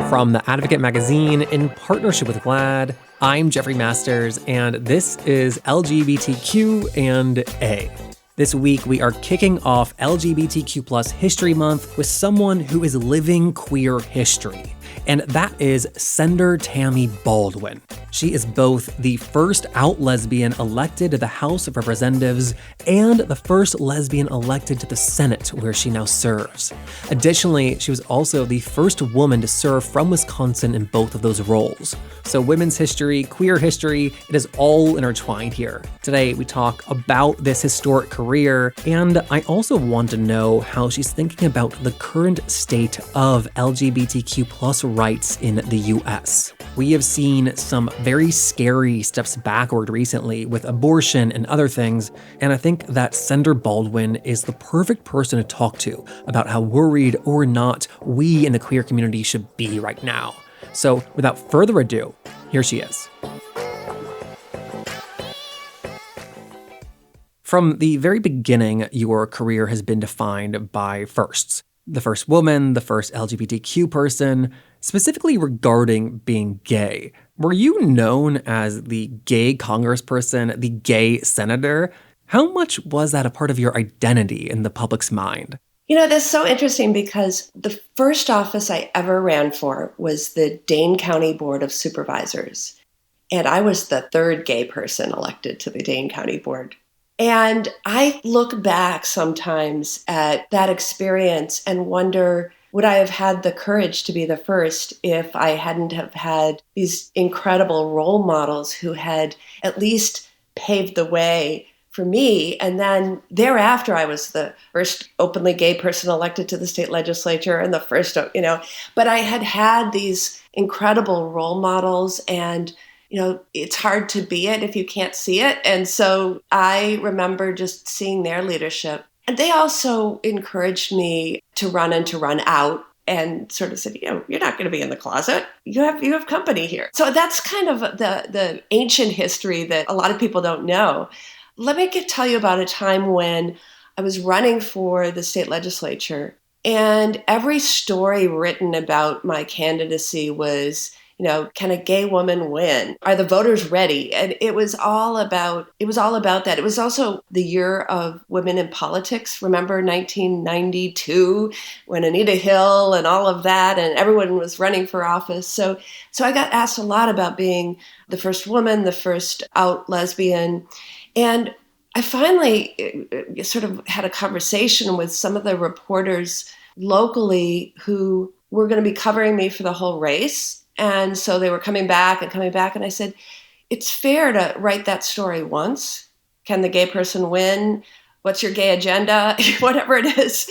From the Advocate magazine in partnership with GLAAD, I'm Jeffrey Masters, and this is LGBTQ and A. This week, we are kicking off LGBTQ+ History Month with someone who is living queer history, and that is Senator Tammy Baldwin. She is both the first out lesbian elected to the House of Representatives and the first lesbian elected to the Senate, where she now serves. Additionally, she was also the first woman to serve from Wisconsin in both of those roles. So women's history, queer history, it is all intertwined here. Today, we talk about this historic career, and I also want to know how she's thinking about the current state of LGBTQ+ rights in the US. We have seen some very scary steps backward recently with abortion and other things, and I think that Senator Baldwin is the perfect person to talk to about how worried or not we in the queer community should be right now. So without further ado, here she is. From the very beginning, your career has been defined by firsts. The first woman, the first LGBTQ person, specifically regarding being gay. Were you known as the gay congressperson, the gay senator? How much was that a part of your identity in the public's mind? You know, that's so interesting because the first office I ever ran for was the Dane County Board of Supervisors. And I was the third gay person elected to the Dane County Board. And I look back sometimes at that experience and wonder, would I have had the courage to be the first if I hadn't have had these incredible role models who had at least paved the way for me? And then thereafter, I was the first openly gay person elected to the state legislature and the first, but I had these incredible role models, and it's hard to be it if you can't see it. And so I remember just seeing their leadership. And they also encouraged me to run and to run out and sort of said, you're not going to be in the closet. You have company here. So that's kind of the ancient history that a lot of people don't know. Let me tell you about a time when I was running for the state legislature, and every story written about my candidacy was, can a gay woman win? Are the voters ready? And it was all about that. It was also the year of women in politics. Remember 1992 when Anita Hill and all of that, and everyone was running for office. So I got asked a lot about being the first woman, the first out lesbian. And I finally sort of had a conversation with some of the reporters locally who were going to be covering me for the whole race. And so they were coming back. And I said, it's fair to write that story once. Can the gay person win? What's your gay agenda? Whatever it is,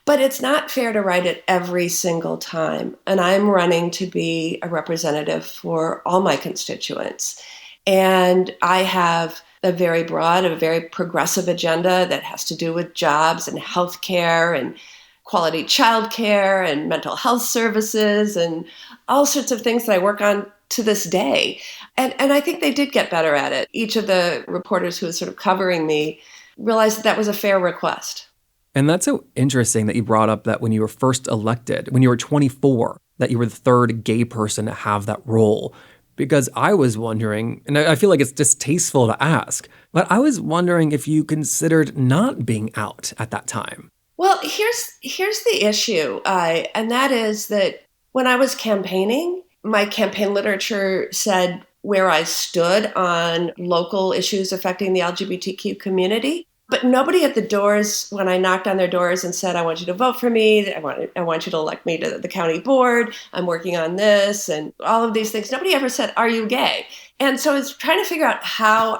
But it's not fair to write it every single time. And I'm running to be a representative for all my constituents. And I have a very broad, a very progressive agenda that has to do with jobs and healthcare and quality childcare and mental health services and all sorts of things that I work on to this day. And I think they did get better at it. Each of the reporters who was sort of covering me realized that was a fair request. And that's so interesting that you brought up that when you were first elected, when you were 24, that you were the third gay person to have that role. Because I was wondering, and I feel like it's distasteful to ask, but I was wondering if you considered not being out at that time. Well, here's the issue, and that is that when I was campaigning, my campaign literature said where I stood on local issues affecting the LGBTQ community. But nobody at the doors, when I knocked on their doors and said, I want you to vote for me, I want you to elect me to the county board, I'm working on this, and all of these things, nobody ever said, are you gay? And so I was trying to figure out how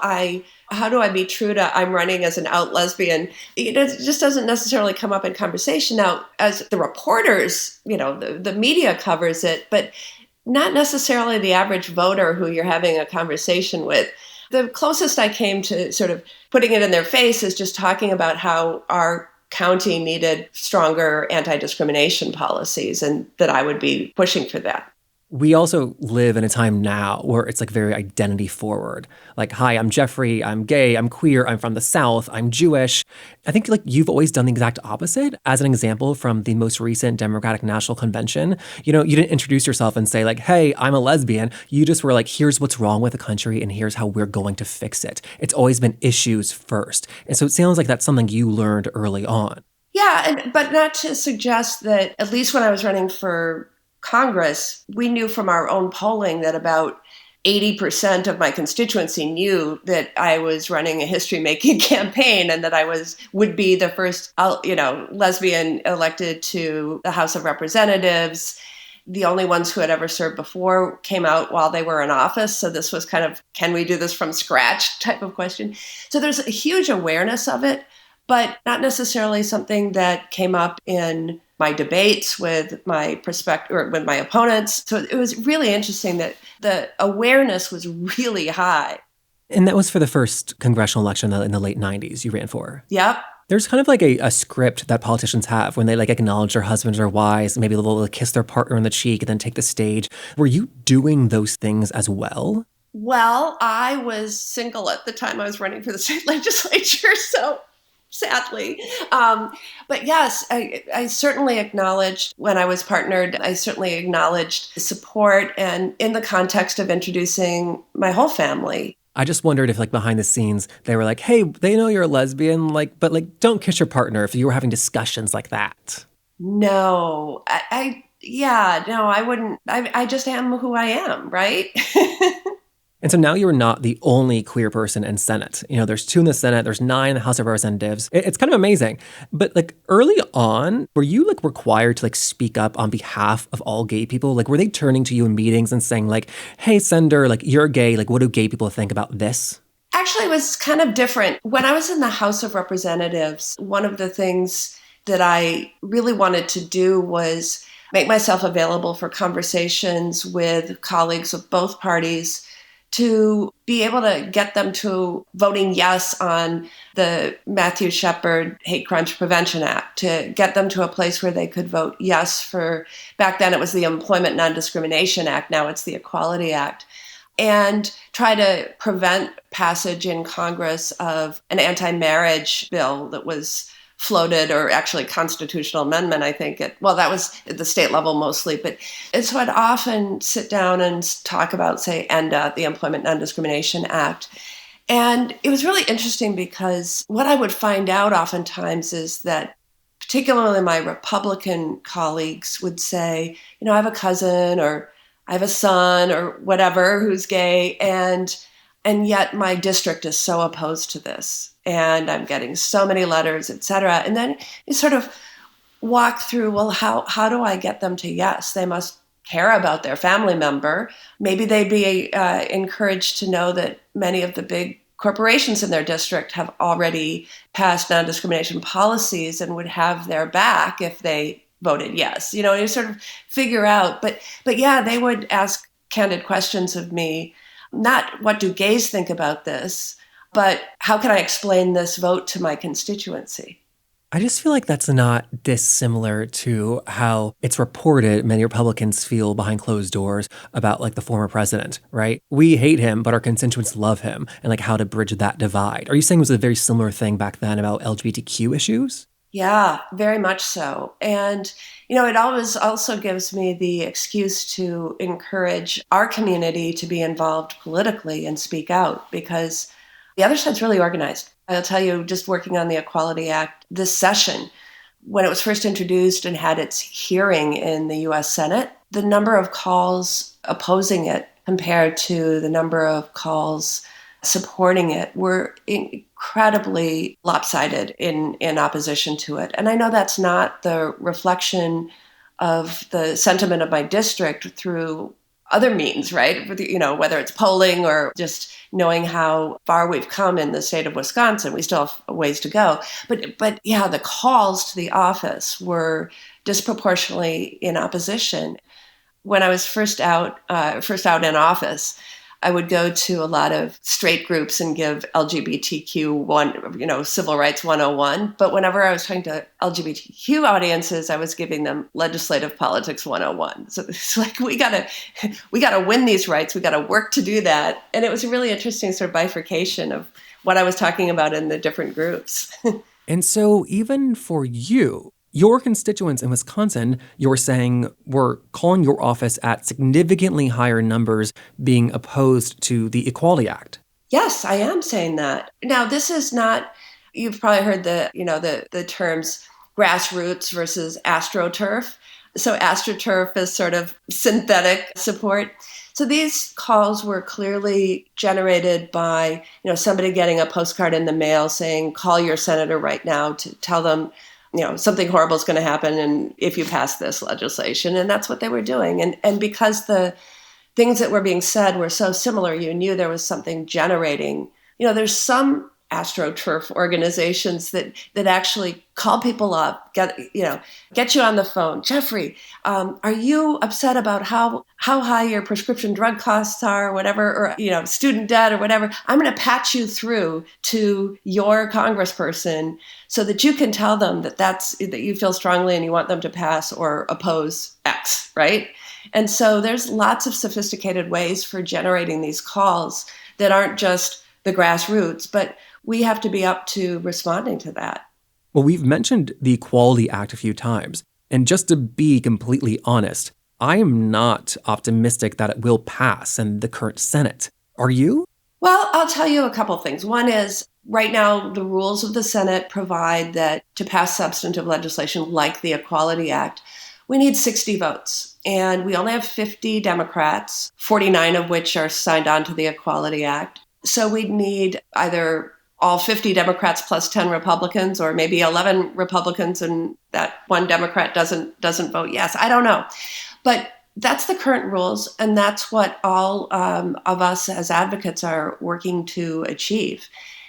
do I be true to I'm running as an out lesbian? It just doesn't necessarily come up in conversation. Now, as the reporters, the media covers it, but not necessarily the average voter who you're having a conversation with. The closest I came to sort of putting it in their face is just talking about how our county needed stronger anti-discrimination policies and that I would be pushing for that. We also live in a time now where it's like very identity forward. Like, hi, I'm Jeffrey, I'm gay, I'm queer, I'm from the South, I'm Jewish. I think like you've always done the exact opposite. As an example, from the most recent Democratic National Convention, you didn't introduce yourself and say like, hey, I'm a lesbian. You just were like, here's what's wrong with the country and here's how we're going to fix it. It's always been issues first. And so it sounds like that's something you learned early on. Yeah, but not to suggest that, at least when I was running for Congress, we knew from our own polling that about 80% of my constituency knew that I was running a history-making campaign and that would be the first, lesbian elected to the House of Representatives. The only ones who had ever served before came out while they were in office. So this was kind of, can we do this from scratch type of question. So there's a huge awareness of it, but not necessarily something that came up in my debates with my or with my opponents. So it was really interesting that the awareness was really high. And that was for the first congressional election in the late 90s you ran for. Yep. There's kind of like a script that politicians have when they like acknowledge their husbands or wives. Maybe they'll kiss their partner on the cheek and then take the stage. Were you doing those things as well? Well, I was single at the time I was running for the state legislature, so sadly. But yes, I certainly acknowledged when I was partnered, I certainly acknowledged support and in the context of introducing my whole family. I just wondered if like behind the scenes, they were like, hey, they know you're a lesbian, but don't kiss your partner, if you were having discussions like that. No, I wouldn't. I just am who I am, right? And so now you're not the only queer person in Senate. There's 2 in the Senate, there's 9 in the House of Representatives. It's kind of amazing. But like early on, were you like required to like speak up on behalf of all gay people? Like were they turning to you in meetings and saying like, hey, Senator, like you're gay, like what do gay people think about this? Actually, it was kind of different. When I was in the House of Representatives, one of the things that I really wanted to do was make myself available for conversations with colleagues of both parties to be able to get them to voting yes on the Matthew Shepard Hate Crimes Prevention Act, to get them to a place where they could vote yes for, back then it was the Employment Non-Discrimination Act, now it's the Equality Act, and try to prevent passage in Congress of an anti-marriage bill that was floated, or actually constitutional amendment, I think. That was at the state level mostly. And so I'd often sit down and talk about, say, ENDA, the Employment Non-Discrimination Act. And it was really interesting because what I would find out oftentimes is that particularly my Republican colleagues would say, I have a cousin or I have a son or whatever who's gay, and yet my district is so opposed to this. And I'm getting so many letters, et cetera. And then you sort of walk through, well, how do I get them to yes? They must care about their family member. Maybe they'd be encouraged to know that many of the big corporations in their district have already passed non-discrimination policies and would have their back if they voted yes. You sort of figure out. But yeah, they would ask candid questions of me. Not what do gays think about this, but how can I explain this vote to my constituency? I just feel like that's not dissimilar to how it's reported many Republicans feel behind closed doors about like the former president, right? We hate him, but our constituents love him, and like how to bridge that divide. Are you saying it was a very similar thing back then about LGBTQ issues? Yeah, very much so. And, it always also gives me the excuse to encourage our community to be involved politically and speak out, because the other side's really organized. I'll tell you, just working on the Equality Act this session, when it was first introduced and had its hearing in the U.S. Senate, the number of calls opposing it compared to the number of calls supporting it were incredibly lopsided in opposition to it. And I know that's not the reflection of the sentiment of my district through other means, right? Whether it's polling or just knowing how far we've come in the state of Wisconsin. We still have a ways to go. But yeah, the calls to the office were disproportionately in opposition. When I was first out in office, I would go to a lot of straight groups and give LGBTQ civil rights 101. But whenever I was talking to LGBTQ audiences, I was giving them legislative politics 101. So it's like, we gotta win these rights. We gotta work to do that. And it was a really interesting sort of bifurcation of what I was talking about in the different groups. And so even for you, your constituents in Wisconsin, you're saying, were calling your office at significantly higher numbers being opposed to the Equality Act. Yes, I am saying that. Now, this is not, you've probably heard the terms grassroots versus astroturf. So astroturf is sort of synthetic support. So these calls were clearly generated by, somebody getting a postcard in the mail saying, call your senator right now to tell them, something horrible is going to happen and if you pass this legislation. And that's what they were doing. And because the things that were being said were so similar, you knew there was something generating. There's some astroturf organizations that actually call people up, get you on the phone. Jeffrey, are you upset about how high your prescription drug costs are, or whatever, or student debt or whatever? I'm going to patch you through to your congressperson so that you can tell them that you feel strongly and you want them to pass or oppose X, right? And so there's lots of sophisticated ways for generating these calls that aren't just the grassroots, but we have to be up to responding to that. Well, we've mentioned the Equality Act a few times. And just to be completely honest, I am not optimistic that it will pass in the current Senate. Are you? Well, I'll tell you a couple things. One is, right now, the rules of the Senate provide that to pass substantive legislation like the Equality Act, we need 60 votes. And we only have 50 Democrats, 49 of which are signed on to the Equality Act. So we'd need either all 50 Democrats plus 10 Republicans, or maybe 11 Republicans and that one Democrat doesn't vote yes. I don't know. But that's the current rules, and that's what all of us as advocates are working to achieve.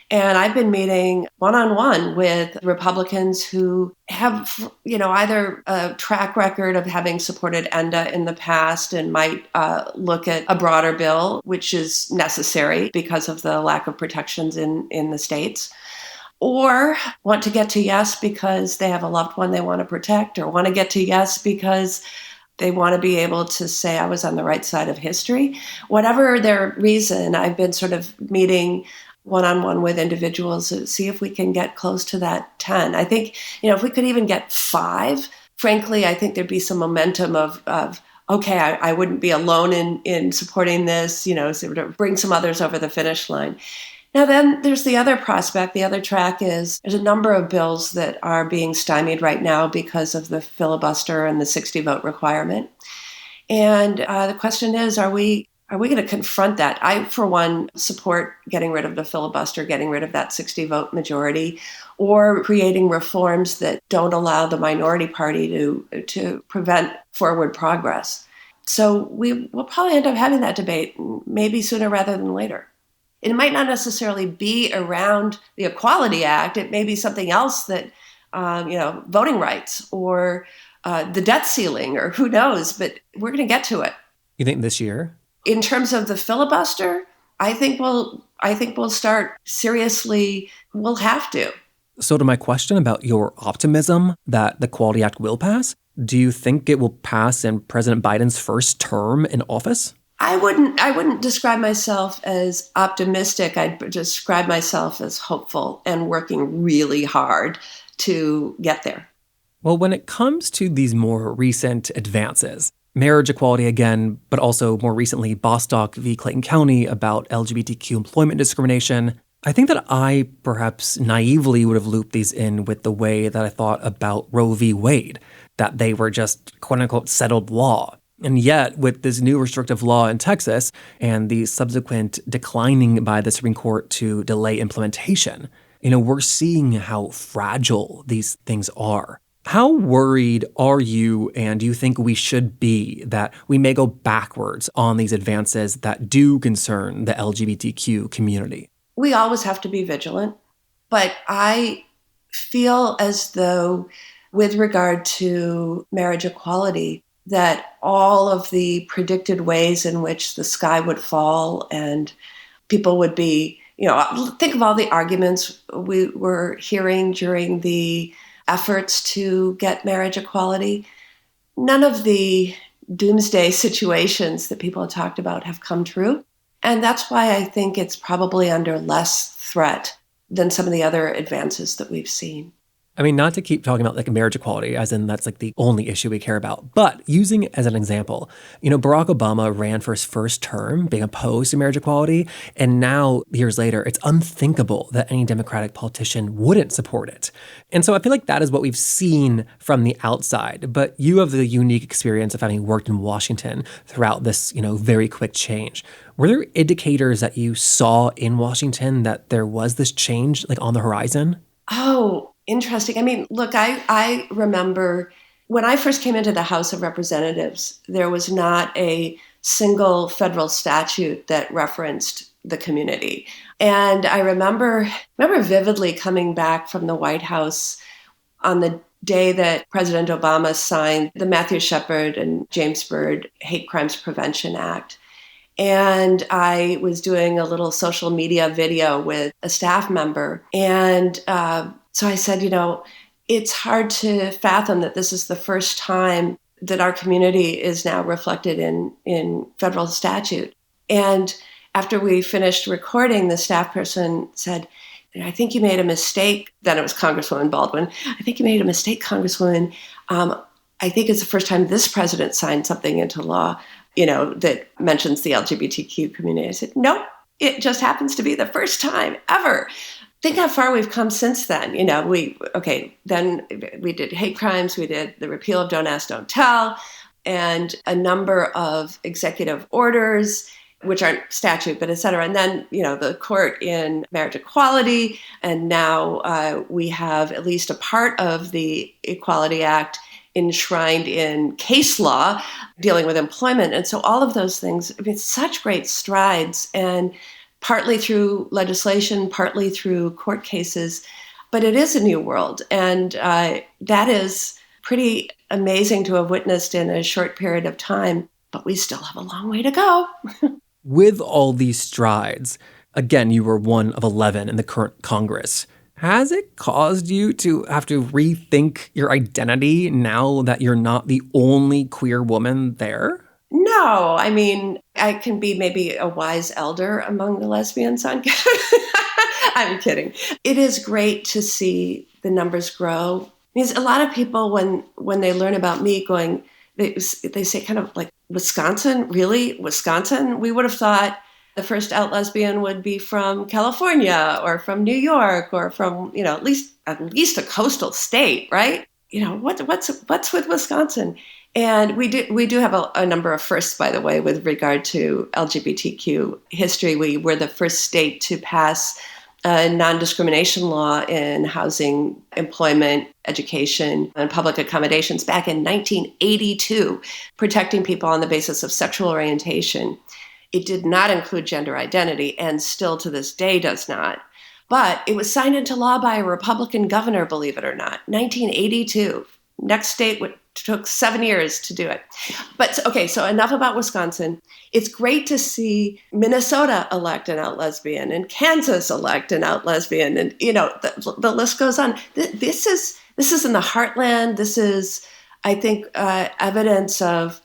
And I've been meeting one-on-one with Republicans who have, either a track record of having supported ENDA in the past and might look at a broader bill, which is necessary because of the lack of protections in the states, or want to get to yes because they have a loved one they want to protect, or want to get to yes because they want to be able to say, I was on the right side of history. Whatever their reason, I've been sort of meeting one-on-one with individuals to see if we can get close to that 10. I think, if we could even get 5, frankly, I think there'd be some momentum of okay, I wouldn't be alone in supporting this, so to bring some others over the finish line. Now then there's the other prospect. The other track is there's a number of bills that are being stymied right now because of the filibuster and the 60 vote requirement. And the question is, are we going to confront that? I, for one, support getting rid of the filibuster, getting rid of that 60-vote majority, or creating reforms that don't allow the minority party to prevent forward progress. So we'll probably end up having that debate, maybe sooner rather than later. It might not necessarily be around the Equality Act. It may be something else that, voting rights or the debt ceiling, or who knows, but we're going to get to it. You think this year? In terms of the filibuster, I think we'll start seriously. We'll have to. So to my question about your optimism that the Equality Act will pass, do you think it will pass in President Biden's first term in office? I wouldn't describe myself as optimistic. I'd describe myself as hopeful and working really hard to get there. Well, when it comes to these more recent advances, marriage equality again, but also more recently Bostock v. Clayton County about LGBTQ employment discrimination, I think that I perhaps naively would have looped these in with the way that I thought about Roe v. Wade, that they were just quote-unquote settled law. And yet, with this new restrictive law in Texas and the subsequent declining by the Supreme Court to delay implementation, we're seeing how fragile these things are. How worried are you, and do you think we should be, that we may go backwards on these advances that do concern the LGBTQ community? We always have to be vigilant, but I feel as though with regard to marriage equality, that all of the predicted ways in which the sky would fall and people would be, think of all the arguments we were hearing during the efforts to get marriage equality. None of the doomsday situations that people have talked about have come true. And that's why I think it's probably under less threat than some of the other advances that we've seen. I mean, not to keep talking about like marriage equality, as in that's like the only issue we care about, but using it as an example, Barack Obama ran for his first term being opposed to marriage equality. And now, years later, it's unthinkable that any Democratic politician wouldn't support it. And so I feel like that is what we've seen from the outside. But you have the unique experience of having worked in Washington throughout this, very quick change. Were there indicators that you saw in Washington that there was this change like on the horizon? Oh, interesting. I mean, look, I remember when I first came into the House of Representatives, there was not a single federal statute that referenced the community. And I remember vividly coming back from the White House on the day that President Obama signed the Matthew Shepard and James Byrd Hate Crimes Prevention Act. And I was doing a little social media video with a staff member. And so I said, it's hard to fathom that this is the first time that our community is now reflected in federal statute. And after we finished recording, the staff person said, I think you made a mistake. Then it was Congresswoman Baldwin. I think you made a mistake, Congresswoman. I think it's the first time this president signed something into law that mentions the LGBTQ community. I said, nope, it just happens to be the first time ever. Think how far we've come since then. Then we did hate crimes, we did the repeal of Don't Ask, Don't Tell, and a number of executive orders, which aren't statute, but et cetera. And then, the court in marriage equality, and now we have at least a part of the Equality Act enshrined in case law dealing with employment. And so all of those things, such great strides, and partly through legislation, partly through court cases, but it is a new world. And that is pretty amazing to have witnessed in a short period of time, but we still have a long way to go. With all these strides, again, you were one of 11 in the current Congress. Has it caused you to have to rethink your identity now that you're not the only queer woman there? No, I mean, I can be maybe a wise elder among the lesbians on I'm kidding. It is great to see the numbers grow. Because a lot of people, when they learn about me they say kind of like, Wisconsin? Really? Wisconsin? We would have thought the first out lesbian would be from California or from New York or from, at least a coastal state, right? What's with Wisconsin? And we do have a number of firsts, by the way, with regard to LGBTQ history. We were the first state to pass a non-discrimination law in housing, employment, education, and public accommodations back in 1982, protecting people on the basis of sexual orientation. It did not include gender identity, and still to this day does not. But it was signed into law by a Republican governor, believe it or not, 1982. Next state took 7 years to do it. But okay, so enough about Wisconsin. It's great to see Minnesota elect an out lesbian and Kansas elect an out lesbian, and the list goes on. This is in the heartland. This is, I think, evidence of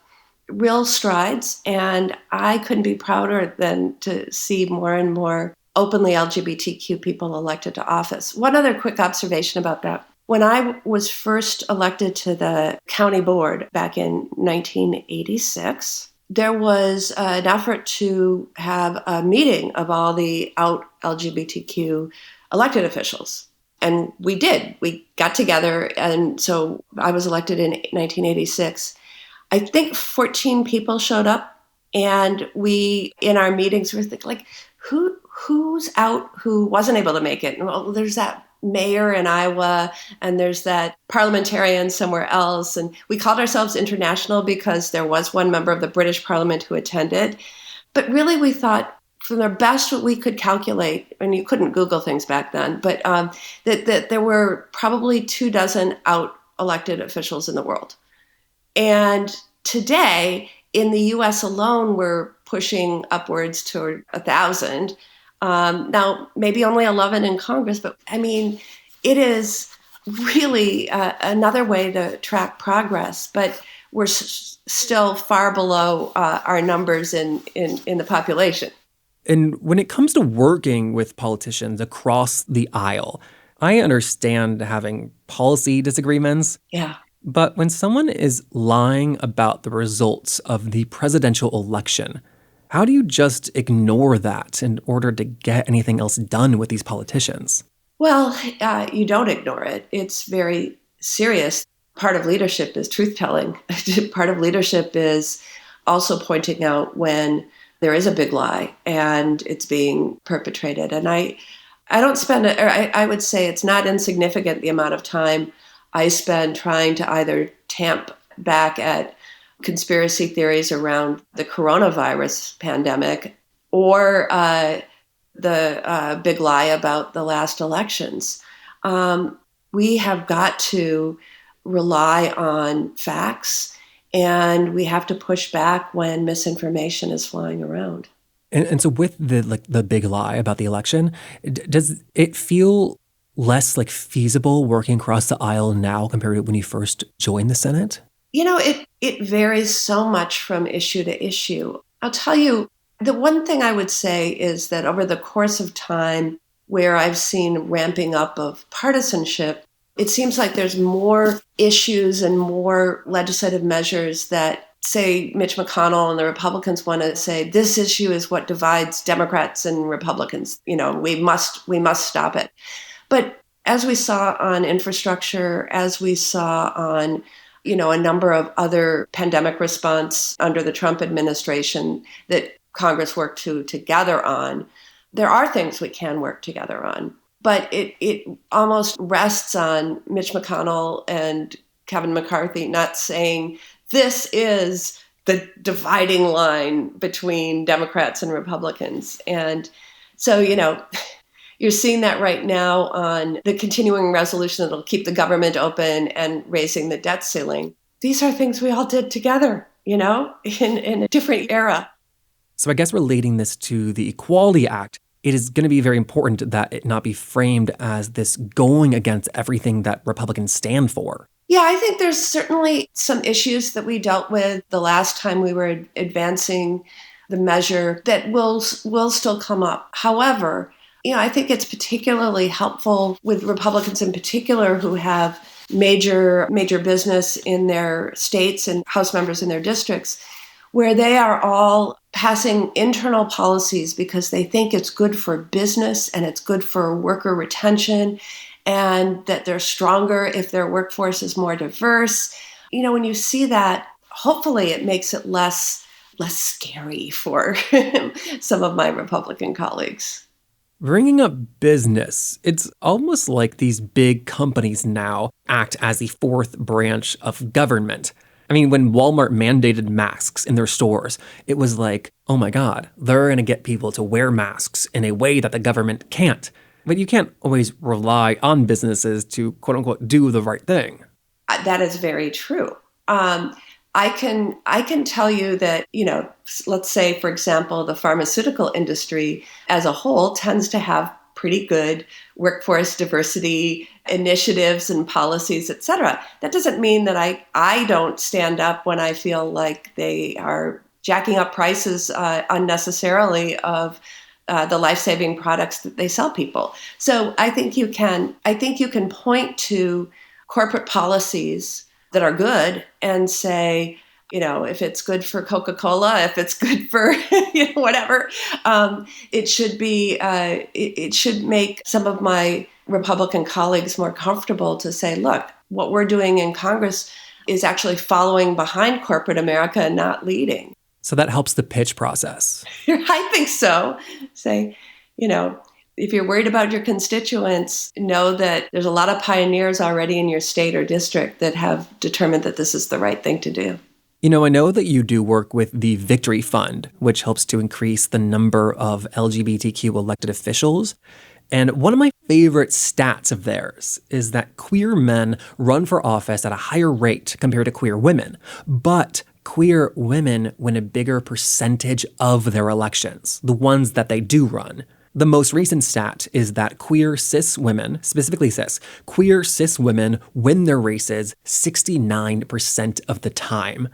real strides, and I couldn't be prouder than to see more and more openly LGBTQ people elected to office. One other quick observation about that. When I was first elected to the county board back in 1986, there was an effort to have a meeting of all the out LGBTQ elected officials. And we did. We got together, and so I was elected in 1986. I think 14 people showed up, and we, in our meetings, were thinking, like, who's out who wasn't able to make it? And, well, there's that mayor in Iowa, and there's that parliamentarian somewhere else. And we called ourselves international because there was one member of the British Parliament who attended. But really, we thought, from the best what we could calculate, and you couldn't Google things back then, but that there were probably 24 out elected officials in the world. And today, in the US alone, we're pushing upwards toward 1,000. Now, maybe only 11 in Congress, but I mean, it is really another way to track progress. But we're still far below our numbers in the population. And when it comes to working with politicians across the aisle, I understand having policy disagreements. Yeah. But when someone is lying about the results of the presidential election, how do you just ignore that in order to get anything else done with these politicians? Well, you don't ignore it. It's very serious. Part of leadership is truth-telling. Part of leadership is also pointing out when there is a big lie and it's being perpetrated. And I don't spend, or I would say it's not insignificant the amount of time I spend trying to either tamp back at conspiracy theories around the coronavirus pandemic or the big lie about the last elections. We have got to rely on facts, and we have to push back when misinformation is flying around. And so with the big lie about the election, does it feel less feasible working across the aisle now compared to when you first joined the Senate? It varies so much from issue to issue. I'll tell you, the one thing I would say is that over the course of time, where I've seen ramping up of partisanship, it seems like there's more issues and more legislative measures that, say, Mitch McConnell and the Republicans want to say, this issue is what divides Democrats and Republicans. We must stop it. But as we saw on infrastructure, as we saw on, a number of other pandemic response under the Trump administration that Congress worked together on, there are things we can work together on. But it almost rests on Mitch McConnell and Kevin McCarthy not saying this is the dividing line between Democrats and Republicans. And so, you're seeing that right now on the continuing resolution that'll keep the government open and raising the debt ceiling. These are things we all did together, in a different era. So I guess relating this to the Equality Act, it is going to be very important that it not be framed as this going against everything that Republicans stand for. Yeah, I think there's certainly some issues that we dealt with the last time we were advancing the measure that will still come up. However, I think it's particularly helpful with Republicans in particular who have major business in their states and House members in their districts, where they are all passing internal policies because they think it's good for business and it's good for worker retention and that they're stronger if their workforce is more diverse. When you see that, hopefully it makes it less scary for some of my Republican colleagues. Bringing up business, it's almost like these big companies now act as the fourth branch of government. I mean, when Walmart mandated masks in their stores, it was like, oh my God, they're going to get people to wear masks in a way that the government can't. But you can't always rely on businesses to, quote unquote, do the right thing. That is very true. I can tell you that, let's say, for example, the pharmaceutical industry as a whole tends to have pretty good workforce diversity initiatives and policies, et cetera. That doesn't mean that I don't stand up when I feel like they are jacking up prices unnecessarily of the life-saving products that they sell people. So I think you can point to corporate policies that are good and say, if it's good for Coca-Cola, if it's good for whatever, it should be. It should make some of my Republican colleagues more comfortable to say, look, what we're doing in Congress is actually following behind corporate America and not leading. So that helps the pitch process. I think so. Say, if you're worried about your constituents, know that there's a lot of pioneers already in your state or district that have determined that this is the right thing to do. I know that you do work with the Victory Fund, which helps to increase the number of LGBTQ elected officials. And one of my favorite stats of theirs is that queer men run for office at a higher rate compared to queer women. But queer women win a bigger percentage of their elections, the ones that they do run. The most recent stat is that queer cis women, specifically cis, queer cis women win their races 69% of the time.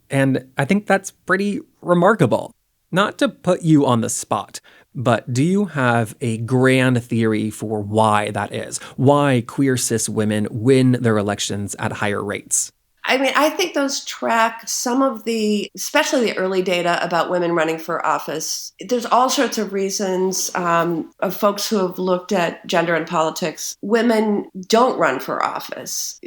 And I think that's pretty remarkable. Not to put you on the spot, but do you have a grand theory for why that is? Why queer cis women win their elections at higher rates? I mean, I think those track some of especially the early data about women running for office. There's all sorts of reasons of folks who have looked at gender and politics. Women don't run for office,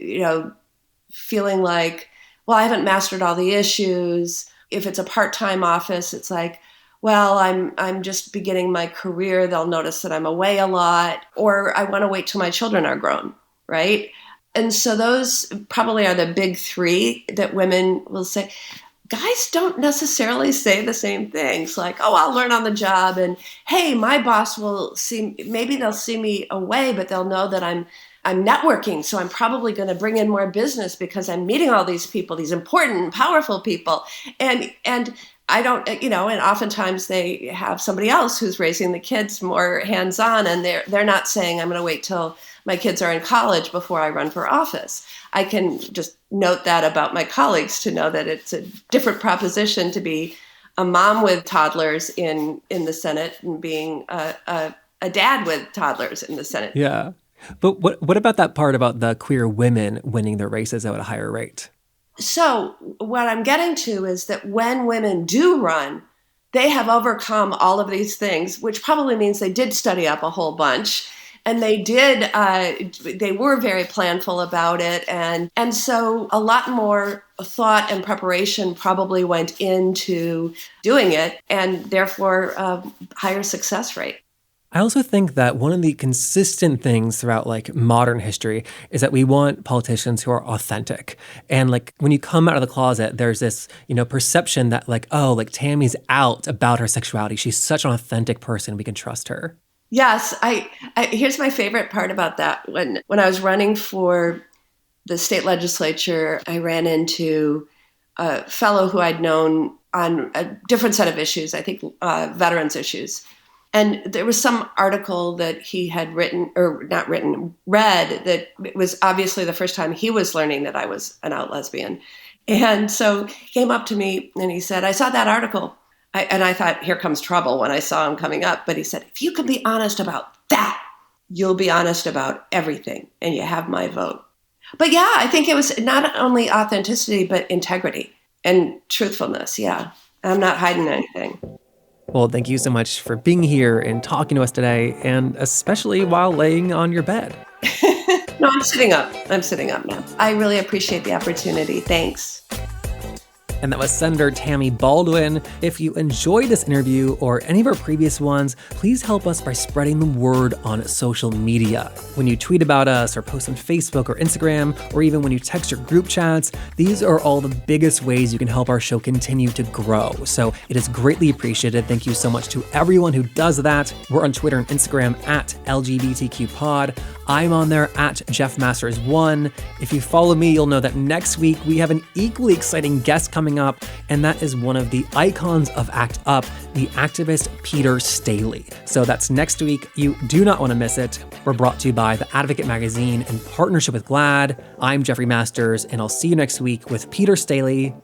feeling like, well, I haven't mastered all the issues. If it's a part-time office, it's like, well, I'm just beginning my career. They'll notice that I'm away a lot, or I want to wait till my children are grown, right? And so those probably are the big three that women will say. Guys don't necessarily say the same things, like, oh, I'll learn on the job, and hey, my boss maybe they'll see me away, but they'll know that I'm networking, so I'm probably going to bring in more business because I'm meeting all these people, these important, powerful people. And I don't, and oftentimes they have somebody else who's raising the kids more hands-on, and they're not saying, I'm going to wait till my kids are in college before I run for office. I can just note that about my colleagues to know that it's a different proposition to be a mom with toddlers in the Senate and being a dad with toddlers in the Senate. Yeah. But what about that part about the queer women winning their races at a higher rate? So what I'm getting to is that when women do run, they have overcome all of these things, which probably means they did study up a whole bunch. And they were very planful about it. And so a lot more thought and preparation probably went into doing it, and therefore higher success rate. I also think that one of the consistent things throughout modern history is that we want politicians who are authentic. And when you come out of the closet, there's this, perception that Tammy's out about her sexuality. She's such an authentic person. We can trust her. Yes. Here's my favorite part about that. When I was running for the state legislature, I ran into a fellow who I'd known on a different set of issues, I think veterans issues. And there was some article that he had read, that it was obviously the first time he was learning that I was an out lesbian. And so he came up to me and he said, I saw that article. And I thought, here comes trouble when I saw him coming up. But he said, if you can be honest about that, you'll be honest about everything. And you have my vote. But yeah, I think it was not only authenticity, but integrity and truthfulness. Yeah, I'm not hiding anything. Well, thank you so much for being here and talking to us today, and especially while laying on your bed. No, I'm sitting up. I'm sitting up now. I really appreciate the opportunity. Thanks. And that was Senator Tammy Baldwin. If you enjoyed this interview or any of our previous ones, please help us by spreading the word on social media. When you tweet about us or post on Facebook or Instagram, or even when you text your group chats, these are all the biggest ways you can help our show continue to grow. So it is greatly appreciated. Thank you so much to everyone who does that. We're on Twitter and Instagram at LGBTQpod. I'm on there at JeffMasters1. If you follow me, you'll know that next week we have an equally exciting guest coming up, and that is one of the icons of ACT UP, the activist Peter Staley. So that's next week. You do not want to miss it. We're brought to you by The Advocate Magazine in partnership with GLAAD. I'm Jeffrey Masters, and I'll see you next week with Peter Staley.